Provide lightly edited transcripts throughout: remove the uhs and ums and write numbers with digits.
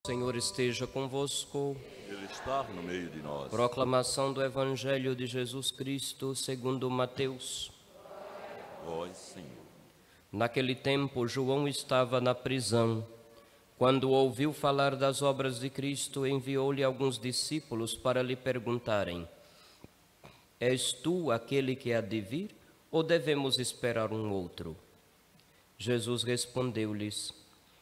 O Senhor esteja convosco. Ele está no meio de nós. Proclamação do Evangelho de Jesus Cristo segundo Mateus. Vós, Senhor. Naquele tempo, João estava na prisão. Quando ouviu falar das obras de Cristo, enviou-lhe alguns discípulos para lhe perguntarem: És tu aquele que há de vir, ou devemos esperar um outro? Jesus respondeu-lhes: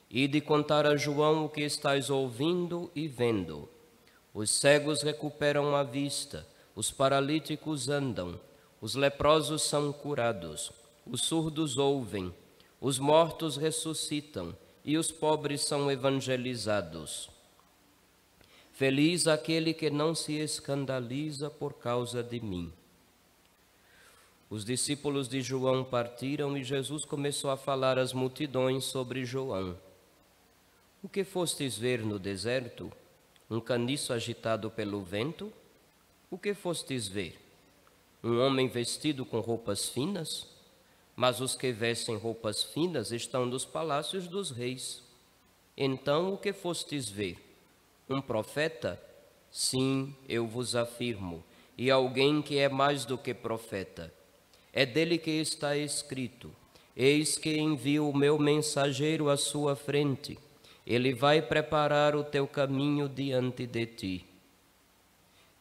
Ide contar a João o que estáis ouvindo e vendo. Os cegos recuperam a vista, os paralíticos andam, os leprosos são curados, os surdos ouvem, os mortos ressuscitam e os pobres são evangelizados. Feliz aquele que não se escandaliza por causa de mim. Os discípulos de João partiram e Jesus começou a falar às multidões sobre João. O que fostes ver no deserto? Um caniço agitado pelo vento? O que fostes ver? Um homem vestido com roupas finas? Mas os que vestem roupas finas estão nos palácios dos reis. Então o que fostes ver? Um profeta? Sim, eu vos afirmo, e alguém que é mais do que profeta. É dele que está escrito: Eis que envio o meu mensageiro à sua frente. Ele vai preparar o teu caminho diante de ti.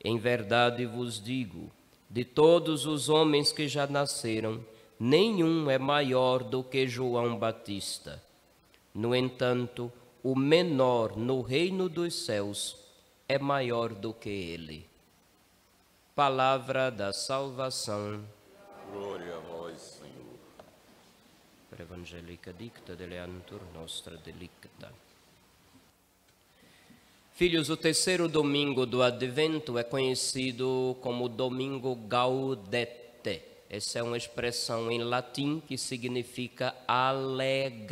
Em verdade vos digo, de todos os homens que já nasceram, nenhum é maior do que João Batista. No entanto, o menor no reino dos céus é maior do que ele. Palavra da salvação. Glória a vós, Senhor. Per evangelica dicta deleantur nostra delicta. Filhos, o terceiro domingo do Advento é conhecido como Domingo Gaudete. Essa é uma expressão em latim que significa alegrai-vos.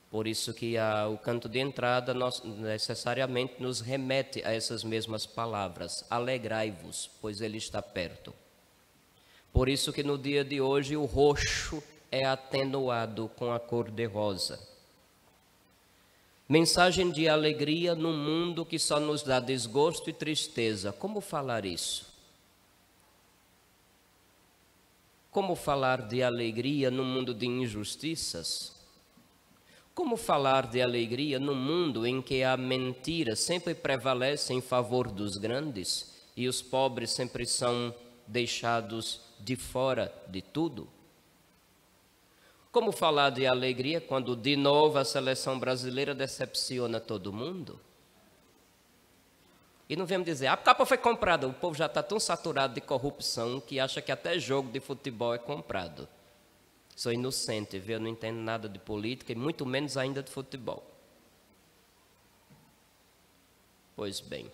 Por isso que o canto de entrada necessariamente nos remete a essas mesmas palavras. Alegrai-vos, pois ele está perto. Por isso que no dia de hoje o roxo é atenuado com a cor de rosa. Mensagem de alegria num mundo que só nos dá desgosto e tristeza. Como falar isso? Como falar de alegria num mundo de injustiças? Como falar de alegria num mundo em que a mentira sempre prevalece em favor dos grandes e os pobres sempre são deixados de fora de tudo? Como falar de alegria quando de novo a seleção brasileira decepciona todo mundo? E não vemos dizer, a capa foi comprada, o povo já está tão saturado de corrupção que acha que até jogo de futebol é comprado. Sou inocente, viu? Eu não entendo nada de política e muito menos ainda de futebol. Pois bem,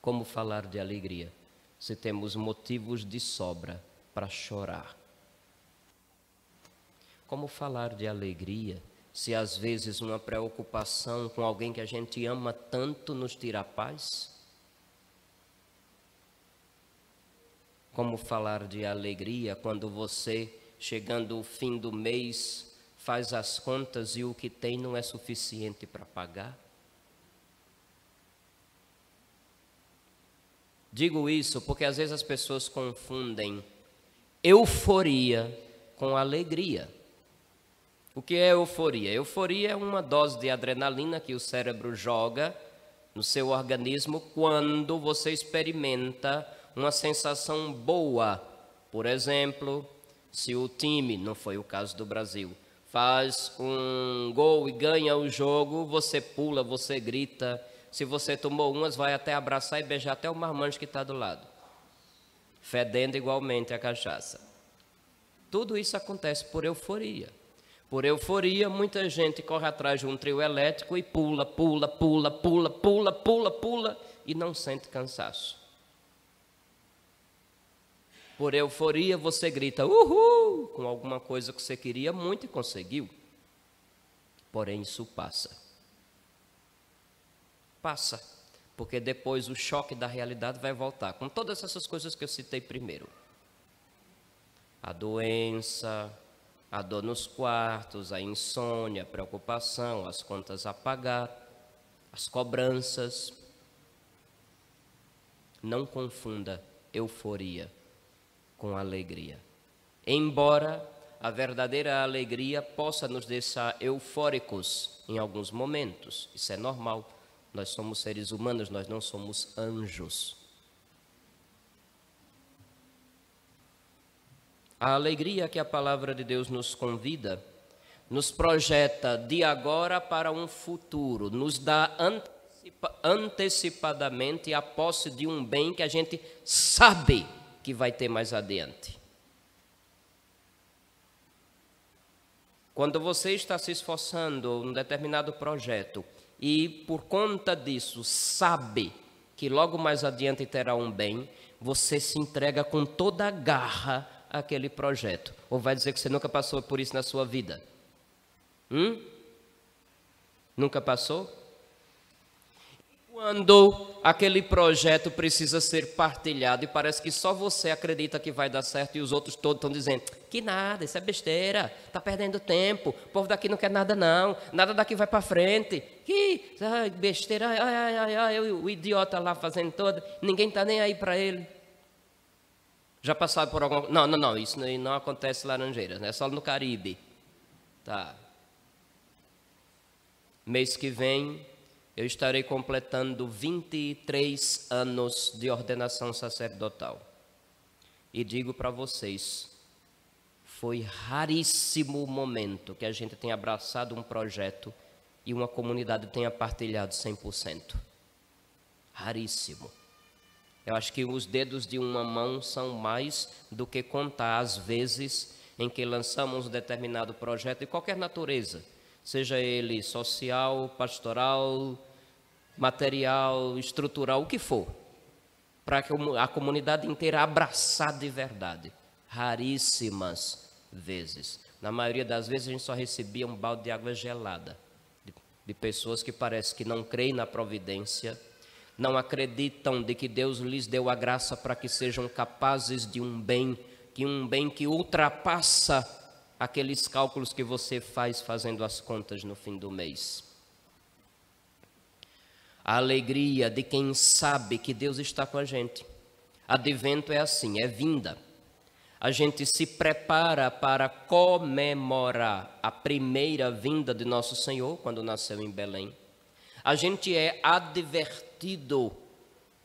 como falar de alegria se temos motivos de sobra para chorar? Como falar de alegria se às vezes uma preocupação com alguém que a gente ama tanto nos tira a paz? Como falar de alegria quando você, chegando o fim do mês, faz as contas e o que tem não é suficiente para pagar? Digo isso porque às vezes as pessoas confundem euforia com alegria. O que é euforia? Euforia é uma dose de adrenalina que o cérebro joga no seu organismo quando você experimenta uma sensação boa. Por exemplo, se o time, não foi o caso do Brasil, faz um gol e ganha o jogo, você pula, você grita. Se você tomou umas, vai até abraçar e beijar até o marmanjo que está do lado, fedendo igualmente a cachaça. Tudo isso acontece por euforia. Por euforia, muita gente corre atrás de um trio elétrico e pula, pula, pula, pula, pula, pula, pula e não sente cansaço. Por euforia, você grita uhul com alguma coisa que você queria muito e conseguiu. Porém, isso passa. Passa, porque depois o choque da realidade vai voltar, com todas essas coisas que eu citei primeiro. A doença, A dor nos quartos, a insônia, a preocupação, as contas a pagar, as cobranças. Não confunda euforia com alegria. Embora a verdadeira alegria possa nos deixar eufóricos em alguns momentos, isso é normal. Nós somos seres humanos, nós não somos anjos. A alegria que a palavra de Deus nos convida, nos projeta de agora para um futuro, nos dá antecipadamente a posse de um bem que a gente sabe que vai ter mais adiante. Quando você está se esforçando em um determinado projeto e por conta disso sabe que logo mais adiante terá um bem, você se entrega com toda a garra àquele projeto. Ou vai dizer que você nunca passou por isso na sua vida? Nunca passou? Quando aquele projeto precisa ser partilhado e parece que só você acredita que vai dar certo e os outros todos estão dizendo que nada, isso é besteira, está perdendo tempo, o povo daqui não quer nada não, nada daqui vai para frente, que besteira, o idiota lá fazendo todo, ninguém está nem aí para ele. Já passaram por alguma... Não, isso não acontece em Laranjeiras, né? É só no Caribe. Tá. Mês que vem eu estarei completando 23 anos de ordenação sacerdotal. E digo para vocês, foi raríssimo o momento que a gente tenha abraçado um projeto e uma comunidade tenha partilhado 100%. Raríssimo. Eu acho que os dedos de uma mão são mais do que contar as vezes em que lançamos um determinado projeto de qualquer natureza, seja ele social, pastoral, material, estrutural, o que for, para que a comunidade inteira abraçar de verdade. Raríssimas vezes. Na maioria das vezes a gente só recebia um balde de água gelada, de pessoas que parece que não creem na providência, não acreditam de que Deus lhes deu a graça para que sejam capazes de um bem que ultrapassa aqueles cálculos que você faz fazendo as contas no fim do mês. A alegria de quem sabe que Deus está com a gente. Advento é assim, é vinda. A gente se prepara para comemorar a primeira vinda de nosso Senhor, quando nasceu em Belém. A gente é advertido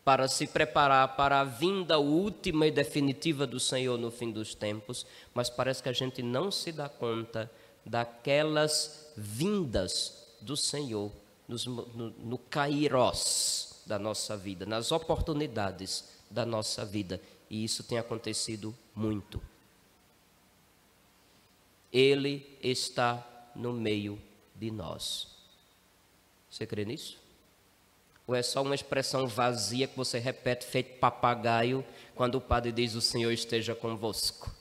para se preparar para a vinda última e definitiva do Senhor no fim dos tempos, mas parece que a gente não se dá conta daquelas vindas do Senhor no kairos da nossa vida, nas oportunidades da nossa vida, e isso tem acontecido muito. Ele está no meio de nós. Você crê nisso? Ou é só uma expressão vazia que você repete feito papagaio quando o padre diz o Senhor esteja convosco?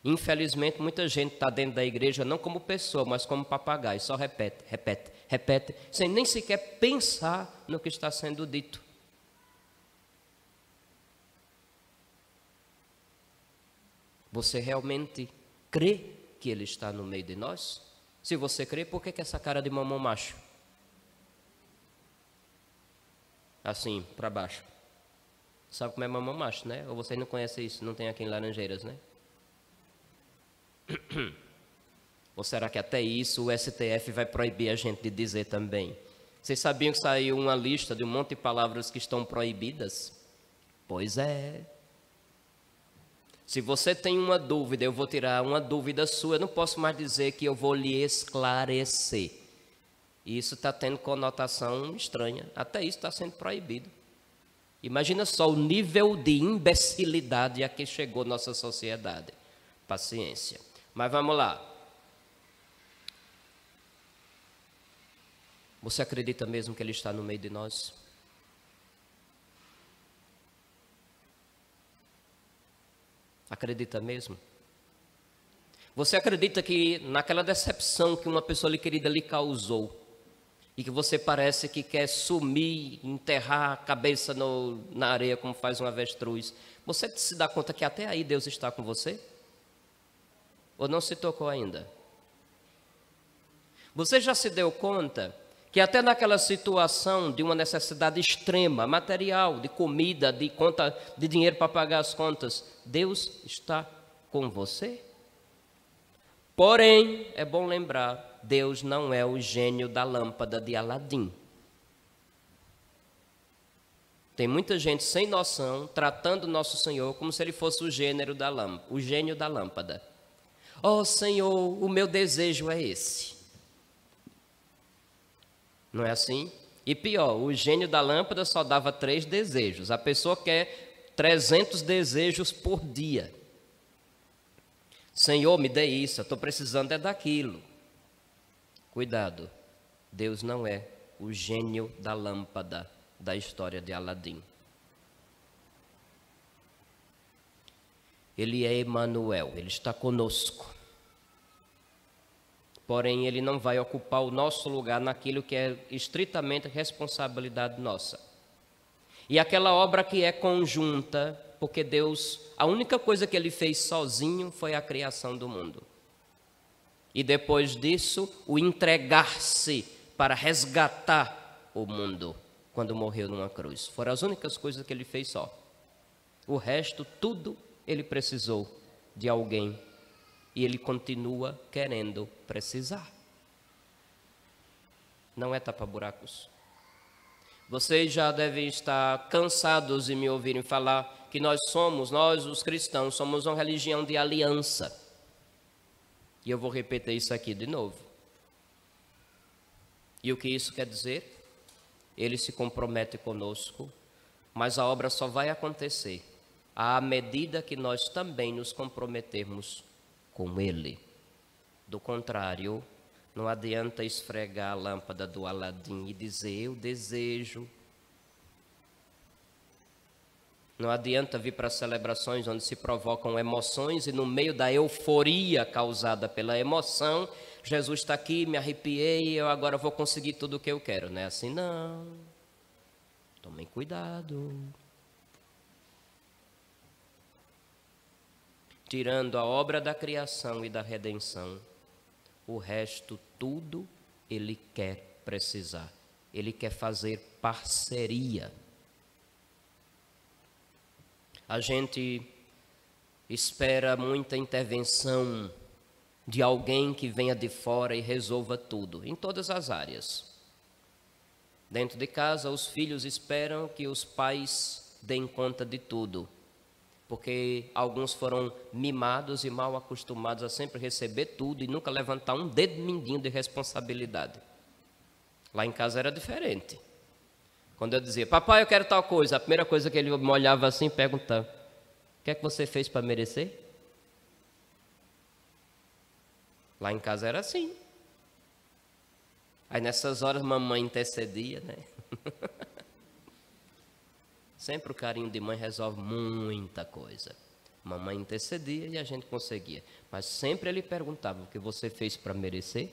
Infelizmente, muita gente está dentro da igreja não como pessoa, mas como papagaio, só repete, sem nem sequer pensar no que está sendo dito. Você realmente crê que Ele está no meio de nós? Se você crê, por que essa cara de mamão macho? Assim, para baixo. Sabe como é mamão macho, né? Ou vocês não conhecem isso? Não tem aqui em Laranjeiras, né? Ou será que até isso o STF vai proibir a gente de dizer também? Vocês sabiam que saiu uma lista de um monte de palavras que estão proibidas? Pois é. Se você tem uma dúvida, eu vou tirar uma dúvida sua, eu não posso mais dizer que eu vou lhe esclarecer. E isso está tendo conotação estranha. Até isso está sendo proibido. Imagina só o nível de imbecilidade a que chegou nossa sociedade. Paciência. Mas vamos lá. Você acredita mesmo que Ele está no meio de nós? Acredita mesmo? Você acredita que naquela decepção que uma pessoa querida lhe causou, e que você parece que quer sumir, enterrar a cabeça na areia como faz um avestruz, você se dá conta que até aí Deus está com você? Ou não se tocou ainda? Você já se deu conta que até naquela situação de uma necessidade extrema, material, de comida, de conta, de dinheiro para pagar as contas, Deus está com você? Porém, é bom lembrar, Deus não é o gênio da lâmpada de Aladim. Tem muita gente sem noção, tratando nosso Senhor como se ele fosse o gênio da lâmpada. Oh, Senhor, o meu desejo é esse. Não é assim? E pior, o gênio da lâmpada só dava 3 desejos. A pessoa quer 300 desejos por dia. Senhor, me dê isso, eu estou precisando é daquilo. Cuidado, Deus não é o gênio da lâmpada da história de Aladim. Ele é Emanuel, ele está conosco. Porém, ele não vai ocupar o nosso lugar naquilo que é estritamente responsabilidade nossa. E aquela obra que é conjunta, porque Deus, a única coisa que ele fez sozinho foi a criação do mundo. E depois disso, o entregar-se para resgatar o mundo, quando morreu numa cruz. Foram as únicas coisas que ele fez só. O resto, tudo, ele precisou de alguém. E ele continua querendo precisar. Não é tapa-buracos. Vocês já devem estar cansados de me ouvirem falar que nós os cristãos, somos uma religião de aliança. E eu vou repetir isso aqui de novo. E o que isso quer dizer? Ele se compromete conosco, mas a obra só vai acontecer à medida que nós também nos comprometermos com ele. Do contrário, não adianta esfregar a lâmpada do Aladim e dizer, eu desejo. Não adianta vir para celebrações onde se provocam emoções e no meio da euforia causada pela emoção, Jesus está aqui, me arrepiei, eu agora vou conseguir tudo o que eu quero. Não é assim não. Tomem cuidado. Tirando a obra da criação e da redenção, o resto tudo ele quer precisar. Ele quer fazer parceria. A gente espera muita intervenção de alguém que venha de fora e resolva tudo, em todas as áreas. Dentro de casa, os filhos esperam que os pais deem conta de tudo. Porque alguns foram mimados e mal acostumados a sempre receber tudo e nunca levantar um dedo mindinho de responsabilidade. Lá em casa era diferente. Quando eu dizia, papai, eu quero tal coisa, a primeira coisa que ele me olhava assim, perguntava, o que é que você fez para merecer? Lá em casa era assim. Aí nessas horas mamãe intercedia, né? Sempre o carinho de mãe resolve muita coisa. Mamãe intercedia e a gente conseguia. Mas sempre ele perguntava, o que você fez para merecer?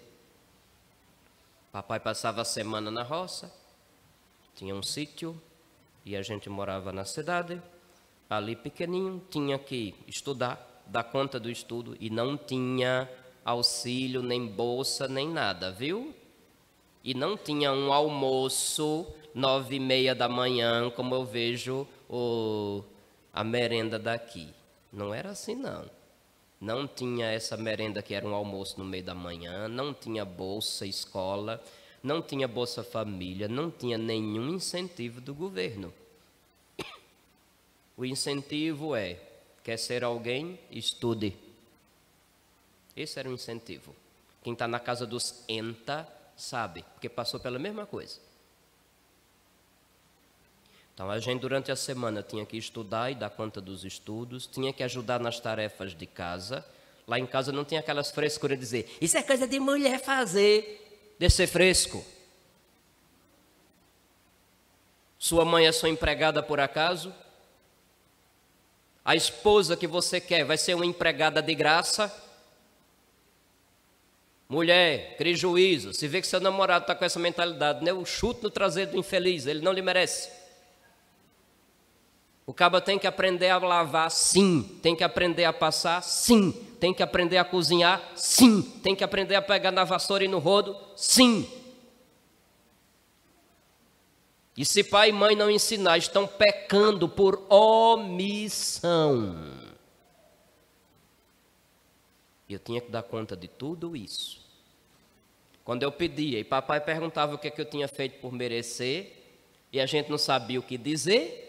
Papai passava a semana na roça, tinha um sítio e a gente morava na cidade. Ali pequenininho, tinha que estudar, dar conta do estudo e não tinha auxílio, nem bolsa, nem nada, viu? E não tinha um almoço 9h30 da manhã, como eu vejo a merenda daqui. Não era assim, não. Não tinha essa merenda que era um almoço no meio da manhã, não tinha bolsa escola, não tinha Bolsa Família, não tinha nenhum incentivo do governo. O incentivo é, quer ser alguém? Estude. Esse era o incentivo. Quem está na casa dos ENTA sabe, porque passou pela mesma coisa. Então, a gente durante a semana tinha que estudar e dar conta dos estudos, tinha que ajudar nas tarefas de casa. Lá em casa não tinha aquelas frescuras de dizer, isso é coisa de mulher fazer, de ser fresco. Sua mãe é sua empregada por acaso? A esposa que você quer vai ser uma empregada de graça? Mulher, crie juízo. Se vê que seu namorado está com essa mentalidade, né? Eu chuto no traseiro do infeliz, ele não lhe merece. O cabo tem que aprender a lavar, sim. Tem que aprender a passar, sim. Tem que aprender a cozinhar, sim. Tem que aprender a pegar na vassoura e no rodo, sim. E se pai e mãe não ensinar, estão pecando por omissão. Eu tinha que dar conta de tudo isso. Quando eu pedia e papai perguntava o que eu tinha feito por merecer, e a gente não sabia o que dizer,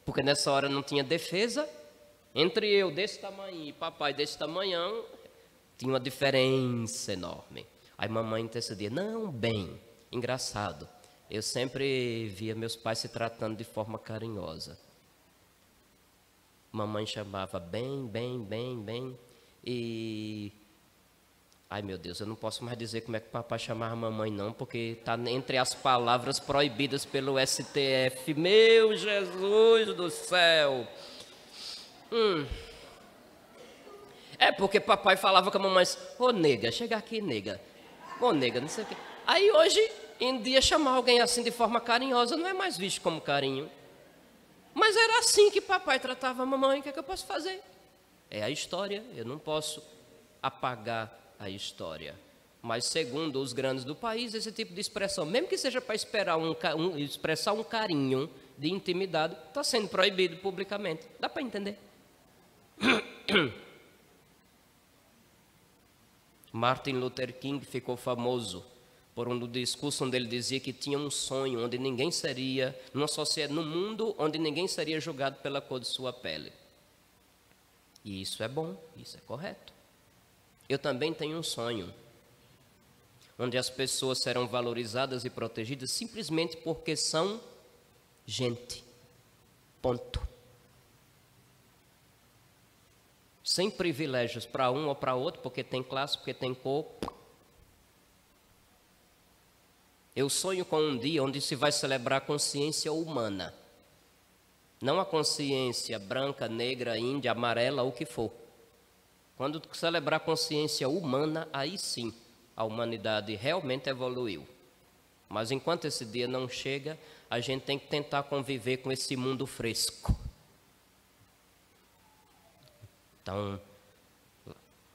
porque nessa hora não tinha defesa, entre eu desse tamanho e papai desse tamanhão, tinha uma diferença enorme. Aí mamãe intercedia, não, bem, engraçado, eu sempre via meus pais se tratando de forma carinhosa. Mamãe chamava bem, e... Ai, meu Deus, eu não posso mais dizer como é que o papai chamava a mamãe, não, porque está entre as palavras proibidas pelo STF. Meu Jesus do céu! É porque papai falava com a mamãe, ô nega, chega aqui, nega. Ô nega, não sei o quê. Aí hoje em dia chamar alguém assim de forma carinhosa não é mais visto como carinho. Mas era assim que papai tratava a mamãe, o que é que eu posso fazer? É a história, eu não posso apagar a história. Mas segundo os grandes do país, esse tipo de expressão, mesmo que seja para expressar um carinho de intimidade, está sendo proibido publicamente. Dá para entender? Martin Luther King ficou famoso por um discurso onde ele dizia que tinha um sonho onde ninguém seria, numa sociedade, num mundo onde ninguém seria julgado pela cor de sua pele. E isso é bom, isso é correto. Eu também tenho um sonho onde as pessoas serão valorizadas e protegidas simplesmente porque são gente. Ponto. Sem privilégios para um ou para outro, porque tem classe, porque tem cor. Eu sonho com um dia onde se vai celebrar a consciência humana. Não a consciência branca, negra, índia, amarela, o que for. Quando celebrar a consciência humana, aí sim, a humanidade realmente evoluiu. Mas enquanto esse dia não chega, a gente tem que tentar conviver com esse mundo fresco. Então,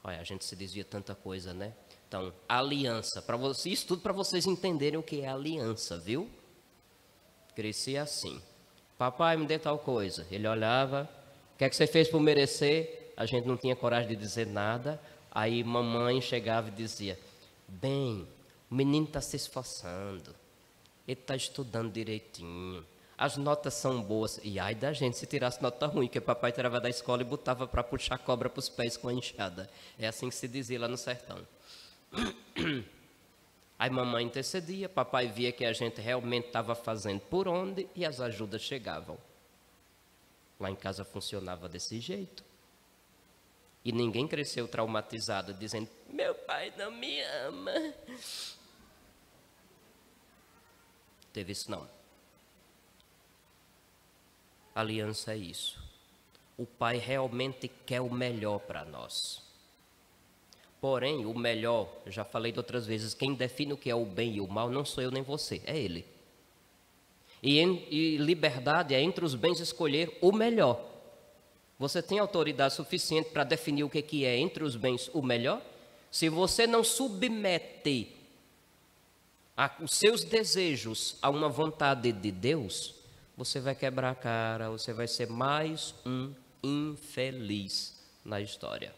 olha, a gente se desvia tanta coisa, né? Então, aliança, isso tudo para vocês entenderem o que é aliança, viu? Cresci assim. Papai, me dê tal coisa. Ele olhava, o que é que você fez por merecer? A gente não tinha coragem de dizer nada. Aí mamãe chegava e dizia, bem, o menino está se esforçando, ele está estudando direitinho, as notas são boas. E ai da gente se tirasse nota ruim, que papai tirava da escola e botava para puxar cobra para os pés com a enxada. É assim que se dizia lá no sertão. Aí mamãe intercedia, papai via que a gente realmente estava fazendo por onde e as ajudas chegavam. Lá em casa funcionava desse jeito. E ninguém cresceu traumatizado, dizendo, meu pai não me ama. Teve isso não. Aliança é isso. O pai realmente quer o melhor para nós. Porém, o melhor, eu já falei de outras vezes, quem define o que é o bem e o mal não sou eu nem você, é ele. E liberdade é entre os bens escolher o melhor. Você tem autoridade suficiente para definir o que é entre os bens o melhor? Se você não submete os seus desejos a uma vontade de Deus, você vai quebrar a cara, você vai ser mais um infeliz na história.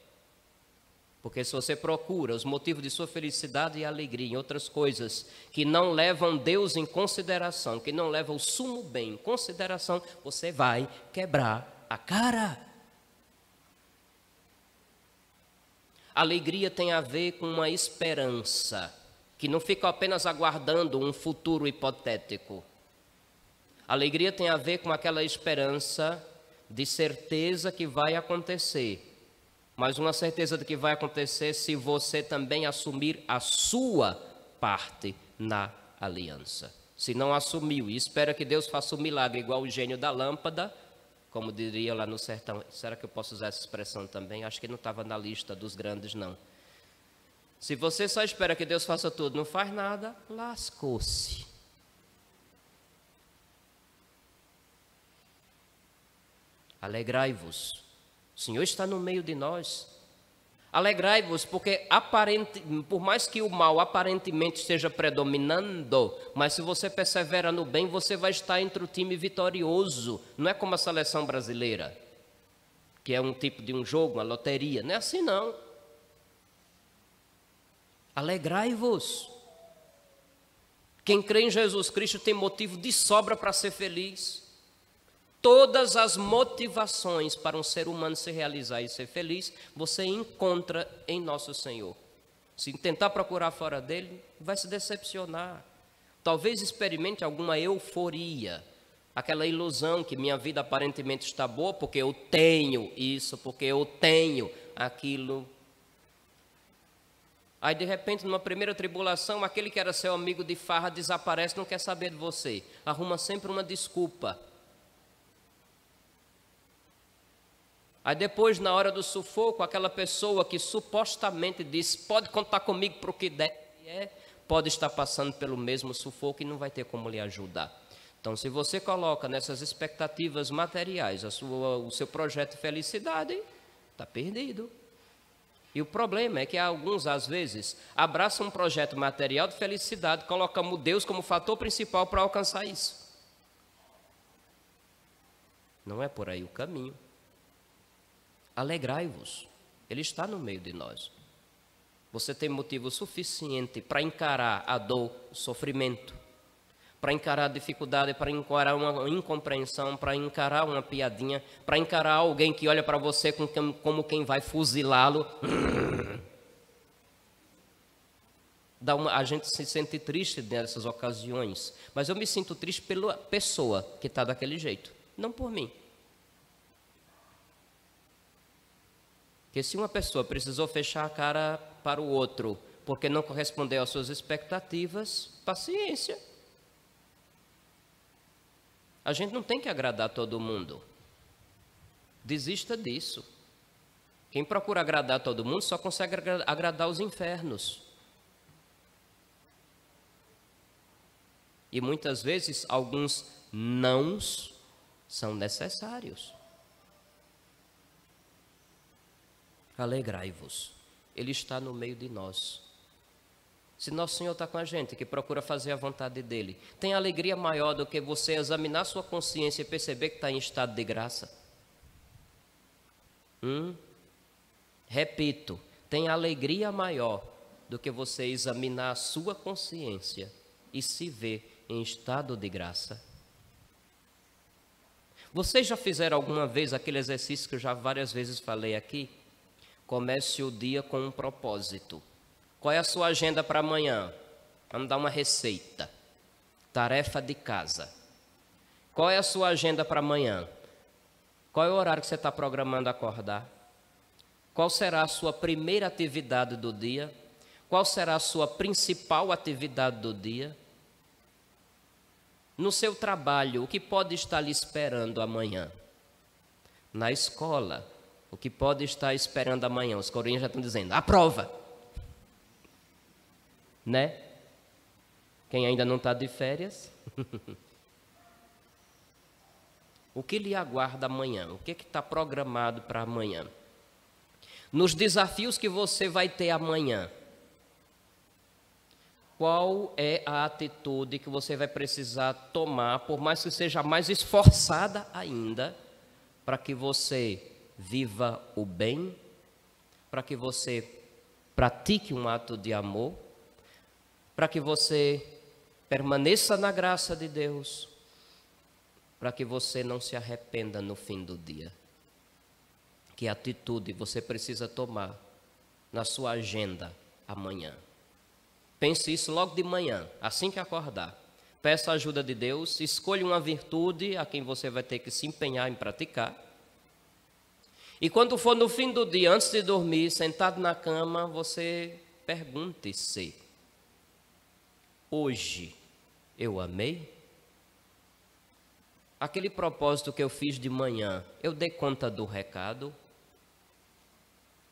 Porque se você procura os motivos de sua felicidade e alegria em outras coisas que não levam Deus em consideração, que não levam o sumo bem em consideração, você vai quebrar a cara. Alegria tem a ver com uma esperança, que não fica apenas aguardando um futuro hipotético. Alegria tem a ver com aquela esperança de certeza que vai acontecer. Mas uma certeza de que vai acontecer se você também assumir a sua parte na aliança. Se não assumiu e espera que Deus faça um milagre igual o gênio da lâmpada, como diria lá no sertão, será que eu posso usar essa expressão também? Acho que não estava na lista dos grandes, não. Se você só espera que Deus faça tudo, não faz nada, lascou-se. Alegrai-vos, o Senhor está no meio de nós. Alegrai-vos, porque por mais que o mal aparentemente esteja predominando, mas se você persevera no bem, você vai estar entre o time vitorioso. Não é como a seleção brasileira, que é um tipo de um jogo, uma loteria. Não é assim, não. Alegrai-vos. Quem crê em Jesus Cristo tem motivo de sobra para ser feliz. Todas as motivações para um ser humano se realizar e ser feliz, você encontra em nosso Senhor. Se tentar procurar fora dele, vai se decepcionar. Talvez experimente alguma euforia, aquela ilusão que minha vida aparentemente está boa porque eu tenho isso, porque eu tenho aquilo. Aí de repente, numa primeira tribulação, aquele que era seu amigo de farra desaparece, não quer saber de você. Arruma sempre uma desculpa. Aí depois, na hora do sufoco, aquela pessoa que supostamente diz, pode contar comigo para o que der, pode estar passando pelo mesmo sufoco e não vai ter como lhe ajudar. Então, se você coloca nessas expectativas materiais o seu projeto de felicidade, está perdido. E o problema é que alguns, às vezes, abraçam um projeto material de felicidade, colocamos Deus como fator principal para alcançar isso. Não é por aí o caminho. Alegrai-vos, Ele está no meio de nós. Você tem motivo suficiente para encarar a dor, o sofrimento, para encarar a dificuldade, para encarar uma incompreensão, para encarar uma piadinha, para encarar alguém que olha para você como quem vai fuzilá-lo. A gente se sente triste nessas ocasiões, mas eu me sinto triste pela pessoa que está daquele jeito, não por mim. Porque se uma pessoa precisou fechar a cara para o outro porque não correspondeu às suas expectativas, paciência. A gente não tem que agradar todo mundo. Desista disso. Quem procura agradar todo mundo só consegue agradar os infernos. E muitas vezes alguns nãos são necessários. Alegrai-vos, Ele está no meio de nós. Se nosso Senhor está com a gente, que procura fazer a vontade dEle, tem alegria maior do que você examinar sua consciência e perceber que está em estado de graça? Repito, tem alegria maior do que você examinar a sua consciência e se ver em estado de graça? Vocês já fizeram alguma vez aquele exercício que eu já várias vezes falei aqui? Comece o dia com um propósito. Qual é a sua agenda para amanhã? Vamos dar uma receita. Tarefa de casa. Qual é a sua agenda para amanhã? Qual é o horário que você está programando acordar? Qual será a sua primeira atividade do dia? Qual será a sua principal atividade do dia? No seu trabalho, o que pode estar lhe esperando amanhã? Na escola, o que pode estar esperando amanhã? Os corinhos já estão dizendo, a prova. Né? Quem ainda não está de férias? O que lhe aguarda amanhã? O que está programado para amanhã? Nos desafios que você vai ter amanhã, qual é a atitude que você vai precisar tomar, por mais que seja mais esforçada ainda, para que você viva o bem, para que você pratique um ato de amor, para que você permaneça na graça de Deus, para que você não se arrependa no fim do dia? Que atitude você precisa tomar na sua agenda amanhã? Pense isso logo de manhã, assim que acordar. Peça a ajuda de Deus, escolha uma virtude a quem você vai ter que se empenhar em praticar. E quando for no fim do dia, antes de dormir, sentado na cama, você pergunte-se: hoje eu amei? Aquele propósito que eu fiz de manhã, eu dei conta do recado?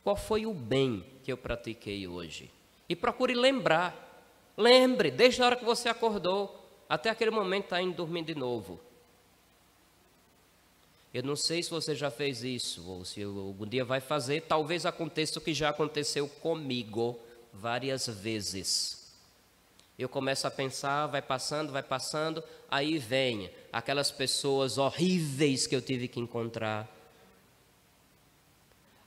Qual foi o bem que eu pratiquei hoje? E procure lembrar. Lembre, desde a hora que você acordou, até aquele momento está indo dormir de novo. Eu não sei se você já fez isso, ou se algum dia vai fazer, talvez aconteça o que já aconteceu comigo várias vezes. Eu começo a pensar, vai passando, aí vem aquelas pessoas horríveis que eu tive que encontrar.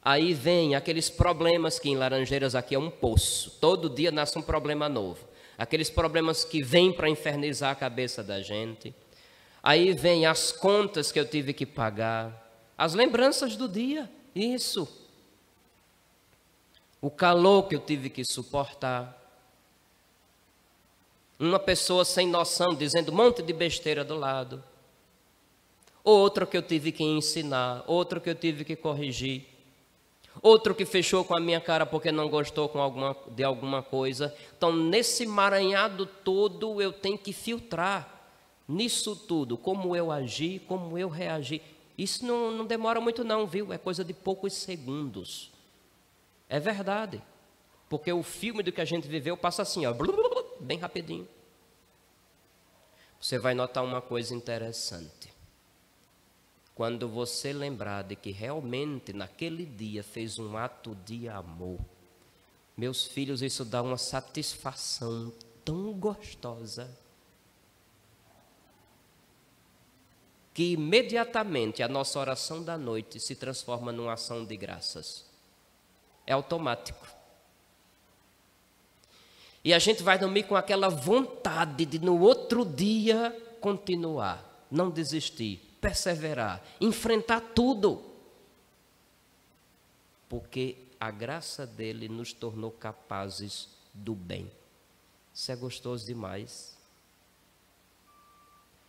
Aí vem aqueles problemas que em Laranjeiras aqui é um poço, todo dia nasce um problema novo. Aqueles problemas que vêm para infernizar a cabeça da gente. Aí vem as contas que eu tive que pagar, as lembranças do dia, isso. O calor que eu tive que suportar. Uma pessoa sem noção dizendo um monte de besteira do lado. Outro que eu tive que ensinar, outro que eu tive que corrigir. Outro que fechou com a minha cara porque não gostou de alguma coisa. Então, nesse emaranhado todo, eu tenho que filtrar. Nisso tudo, como eu agi, como eu reagi. Isso não demora muito não, viu? É coisa de poucos segundos. É verdade. Porque o filme do que a gente viveu passa assim, ó, bem rapidinho. Você vai notar uma coisa interessante. Quando você lembrar de que realmente naquele dia fez um ato de amor, meus filhos, isso dá uma satisfação tão gostosa, que imediatamente a nossa oração da noite se transforma numa ação de graças. É automático. E a gente vai dormir com aquela vontade de no outro dia continuar, não desistir, perseverar, enfrentar tudo. Porque a graça dele nos tornou capazes do bem. Isso é gostoso demais.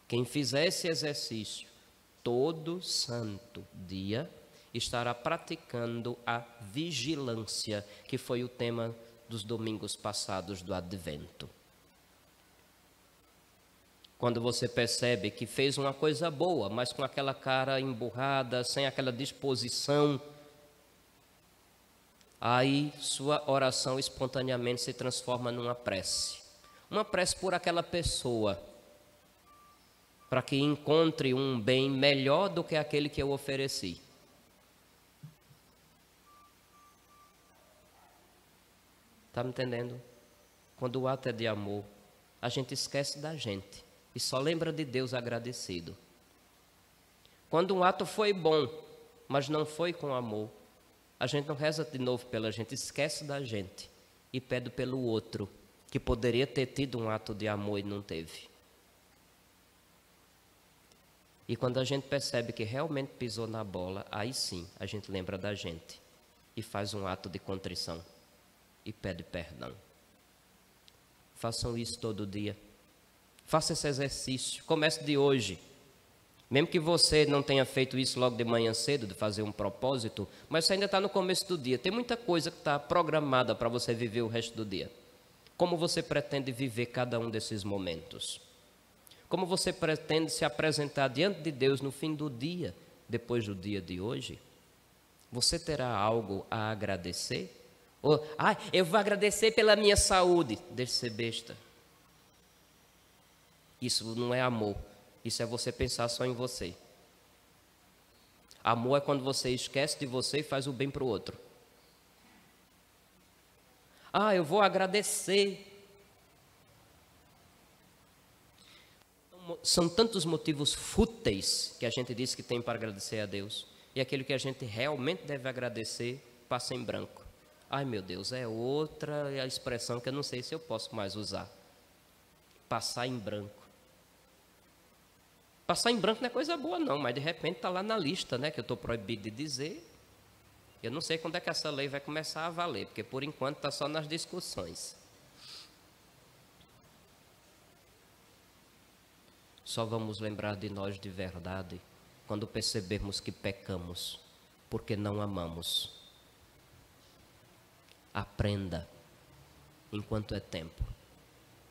Quem fizer esse exercício todo santo dia estará praticando a vigilância, que foi o tema dos domingos passados do Advento. Quando você percebe que fez uma coisa boa, mas com aquela cara emburrada, sem aquela disposição, aí sua oração espontaneamente se transforma numa prece. Uma prece por aquela pessoa, para que encontre um bem melhor do que aquele que eu ofereci. Está me entendendo? Quando o ato é de amor, a gente esquece da gente e só lembra de Deus agradecido. Quando um ato foi bom, mas não foi com amor, a gente não reza de novo pela gente, esquece da gente e pede pelo outro, que poderia ter tido um ato de amor e não teve. E quando a gente percebe que realmente pisou na bola, aí sim a gente lembra da gente e faz um ato de contrição e pede perdão. Façam isso todo dia. Faça esse exercício. Comece de hoje. Mesmo que você não tenha feito isso logo de manhã cedo, de fazer um propósito, mas você ainda está no começo do dia. Tem muita coisa que está programada para você viver o resto do dia. Como você pretende viver cada um desses momentos? Como você pretende se apresentar diante de Deus no fim do dia, depois do dia de hoje? Você terá algo a agradecer? Ou, eu vou agradecer pela minha saúde. Deixe de ser besta. Isso não é amor. Isso é você pensar só em você. Amor é quando você esquece de você e faz o bem para o outro. Eu vou agradecer. São tantos motivos fúteis que a gente diz que tem para agradecer a Deus. E aquilo que a gente realmente deve agradecer passa em branco. Ai meu Deus, é outra expressão que eu não sei se eu posso mais usar. Passar em branco. Passar em branco não é coisa boa não, mas de repente está lá na lista, né, que eu estou proibido de dizer. Eu não sei quando é que essa lei vai começar a valer, porque por enquanto está só nas discussões. Só vamos lembrar de nós de verdade quando percebermos que pecamos, porque não amamos. Aprenda enquanto é tempo.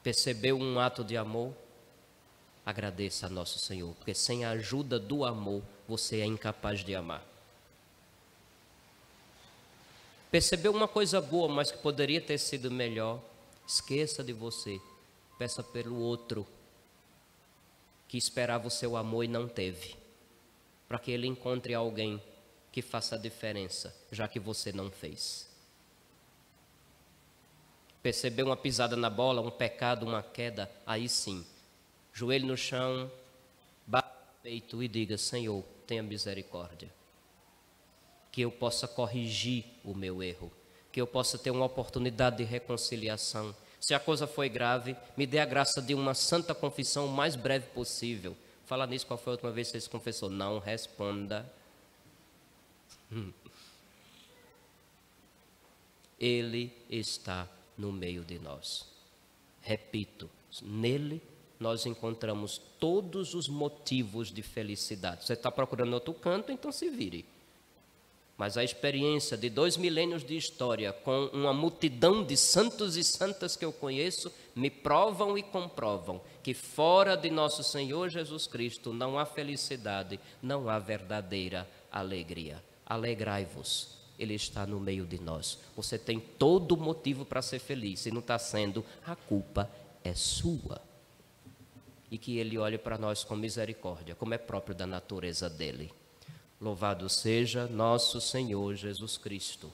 Percebeu um ato de amor? Agradeça a nosso Senhor, porque sem a ajuda do amor, você é incapaz de amar. Percebeu uma coisa boa, mas que poderia ter sido melhor? Esqueça de você, peça pelo outro, que esperava o seu amor e não teve. para que ele encontre alguém que faça a diferença, já que você não fez. Percebeu uma pisada na bola, um pecado, uma queda, aí sim, joelho no chão, bata no peito e diga: Senhor, tenha misericórdia. Que eu possa corrigir o meu erro, que eu possa ter uma oportunidade de reconciliação. Se a coisa foi grave, me dê a graça de uma santa confissão o mais breve possível. Fala nisso, qual foi a última vez que você se confessou? Não responda. Ele está no meio de nós. Repito, nele nós encontramos todos os motivos de felicidade. Você está procurando outro canto, então se vire. Mas a experiência de 2 milênios de história com uma multidão de santos e santas que eu conheço me provam e comprovam que fora de nosso Senhor Jesus Cristo não há felicidade, não há verdadeira alegria. Alegrai-vos, Ele está no meio de nós. Você tem todo motivo para ser feliz. Se não está sendo, a culpa é sua. E que Ele olhe para nós com misericórdia, como é próprio da natureza dEle. Louvado seja nosso Senhor Jesus Cristo.